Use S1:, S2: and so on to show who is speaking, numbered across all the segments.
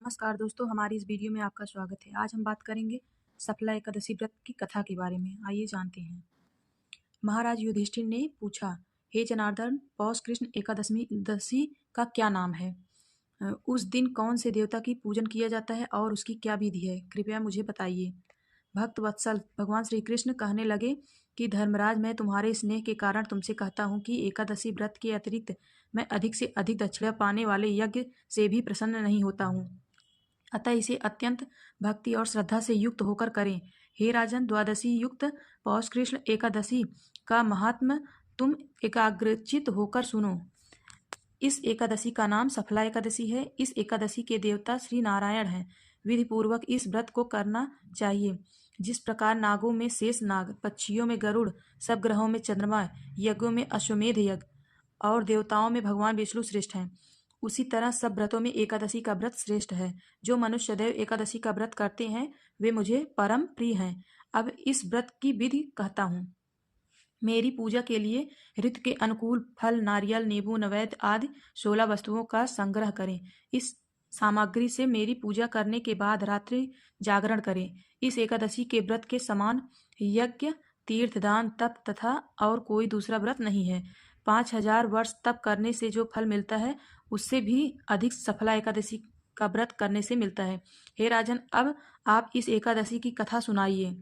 S1: नमस्कार दोस्तों, हमारी इस वीडियो में आपका स्वागत है। आज हम बात करेंगे सफला एकादशी व्रत की कथा के बारे में। आइए जानते हैं। महाराज युधिष्ठिर ने पूछा, हे जनार्दन, पौष कृष्ण एकादशी का क्या नाम है? उस दिन कौन से देवता की पूजन किया जाता है और उसकी क्या विधि है? कृपया मुझे बताइए। भक्त वत्सल भगवान श्री कृष्ण कहने लगे कि धर्मराज, मैं तुम्हारे स्नेह के कारण तुमसे कहता हूँ कि एकादशी व्रत के अतिरिक्त मैं अधिक से अधिक दक्षिणा पाने वाले यज्ञ से भी प्रसन्न नहीं होता हूँ। अतः इसे अत्यंत भक्ति और श्रद्धा से युक्त होकर करें। हे राजन, द्वादशी युक्त पौष कृष्ण एकादशी का महात्म तुम एकाग्रचित होकर सुनो। इस एकादशी का नाम सफला एकादशी है। इस एकादशी के देवता श्री नारायण हैं। विधि पूर्वक इस व्रत को करना चाहिए। जिस प्रकार नागों में शेष नाग, पक्षियों में गरुड़, सब ग्रहों में चंद्रमा, यज्ञों में अश्वमेध यज्ञ और देवताओं में भगवान विष्णु श्रेष्ठ हैं, उसी तरह सब व्रतों में एकादशी का व्रत श्रेष्ठ है। जो मनुष्य सदैव एकादशी का व्रत करते हैं वे मुझे परम प्रिय हैं। अब इस व्रत की विधि कहता हूँ। मेरी पूजा के लिए ऋतु के अनुकूल फल, नारियल, नींबू, नैवेद्य आदि 16 वस्तुओं का संग्रह करें। इस सामग्री से मेरी पूजा करने के बाद रात्रि जागरण करें। इस एकादशी के व्रत के समान यज्ञ, तीर्थ, दान, तप तथा और कोई दूसरा व्रत नहीं है। 5000 वर्ष तप करने से जो फल मिलता है उससे भी अधिक सफला एकादशी का व्रत करने से मिलता है। हे राजन, अब आप इस एकादशी की कथा सुनाइए।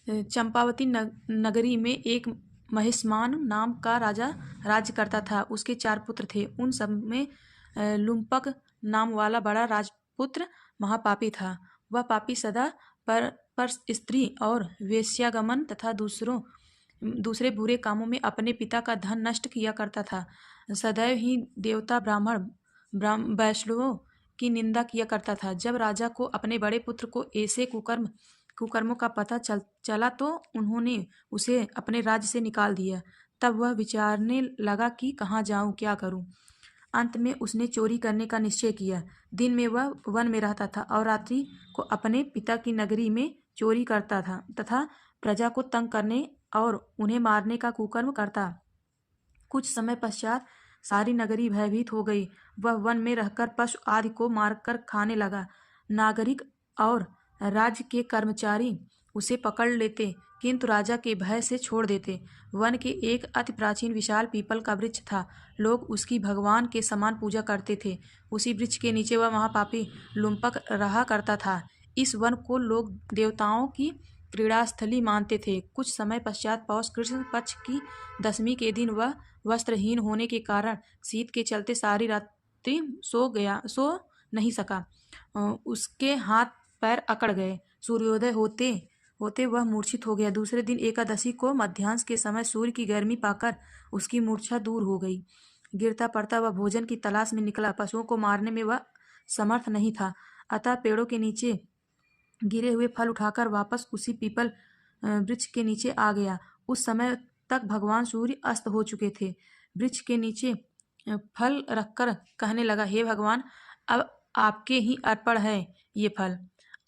S1: चंपावती नगरी में एक महिष्मान नाम का राजा राज्य करता था। उसके 4 पुत्र थे। उन सब में लुम्पक नाम वाला बड़ा राजपुत्र महापापी था। वह पापी सदा पर स्त्री और वेश्यागमन तथा दूसरे बुरे कामों में अपने पिता का धन नष्ट किया करता था। सदैव ही देवता, ब्राह्मण, वैष्णवों की निंदा किया करता था। जब राजा को अपने बड़े पुत्र को ऐसे कुकर्मों का पता चला तो उन्होंने उसे अपने राज्य से निकाल दिया। तब वह विचारने लगा कि कहाँ जाऊं, क्या करूं। अंत में उसने चोरी करने का निश्चय किया। दिन में वह वन में रहता था और रात्रि को अपने पिता की नगरी में चोरी करता था तथा प्रजा को तंग करने और उन्हें मारने का कुकर्म करता। कुछ समय पश्चात सारी नगरी भयभीत हो गई। वह वन में रहकर पशु आदि को मारकर खाने लगा। नागरिक और राज्य के कर्मचारी उसे पकड़ लेते किंतु राजा के भय से छोड़ देते। वन के एक अति प्राचीन विशाल पीपल का वृक्ष था। लोग उसकी भगवान के समान पूजा करते थे। उसी वृक्ष के नीचे वह महापापी लुम्पक रहा करता था। इस वन को लोग देवताओं की क्रीड़ास्थली मानते थे। कुछ समय पश्चात पौष कृष्ण पक्ष की दशमी के दिन वह वस्त्रहीन होने के कारण शीत के चलते सारी रात्रि सो नहीं सका। उसके हाथ पैर अकड़ गए। सूर्योदय होते होते वह मूर्छित हो गया। दूसरे दिन एकादशी को मध्याह्न के समय सूर्य की गर्मी पाकर उसकी मूर्छा दूर हो गई। गिरता पड़ता वह भोजन की तलाश में निकला। पशुओं को मारने में वह समर्थ नहीं था, अतः पेड़ों के नीचे गिरे हुए फल उठाकर वापस उसी पीपल वृक्ष के नीचे आ गया। उस समय तक भगवान सूर्य अस्त हो चुके थे। वृक्ष के नीचे फल रखकर कहने लगा, हे भगवान, अब आपके ही अर्पण है ये फल,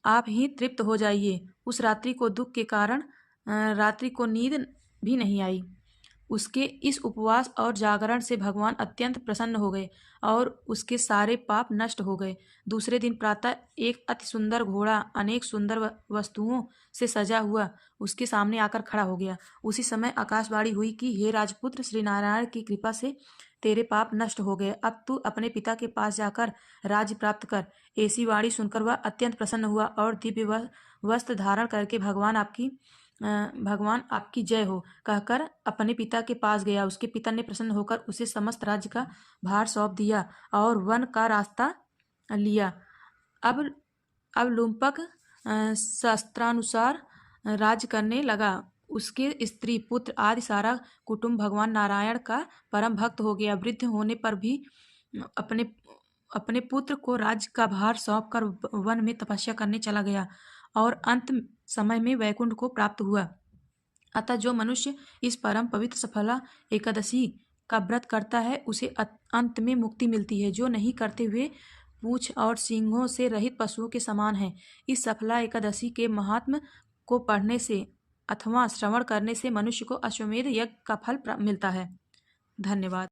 S1: आप ही तृप्त हो जाइए। उस रात्रि को दुख के कारण रात्रि को नींद भी नहीं आई। उसके इस उपवास और जागरण से भगवान अत्यंत प्रसन्न हो गए और उसके सारे पाप नष्ट हो गए। दूसरे दिन प्रातः एक अति सुंदर घोड़ा अनेक सुंदर वस्तुओं से सजा हुआ उसके सामने आकर खड़ा हो गया। उसी समय आकाशवाणी हुई कि हे राजपुत्र, श्री नारायण की कृपा से तेरे पाप नष्ट हो गए। अब तू अपने पिता के पास जाकर राज्य प्राप्त कर। ऐसी वाणी सुनकर वह अत्यंत प्रसन्न हुआ और दिव्य वस्त्र धारण करके भगवान आपकी जय हो कहकर अपने पिता के पास गया। उसके पिता ने प्रसन्न होकर उसे समस्त राज्य का भार सौंप दिया और वन का रास्ता लिया। अब लुम्पक शास्त्रानुसार राज्य करने लगा। उसके स्त्री, पुत्र आदि सारा कुटुंब भगवान नारायण का परम भक्त हो गया। वृद्ध होने पर भी अपने पुत्र को राज्य का भार सौंप कर वन में तपस्या करने चला गया और अंत समय में वैकुंठ को प्राप्त हुआ। अतः जो मनुष्य इस परम पवित्र सफला एकादशी का व्रत करता है उसे अंत में मुक्ति मिलती है। जो नहीं करते हुए पूंछ और सींगों से रहित पशुओं के समान है। इस सफला एकादशी के महात्म को पढ़ने से अथवा श्रवण करने से मनुष्य को अश्वमेध यज्ञ का फल मिलता है। धन्यवाद।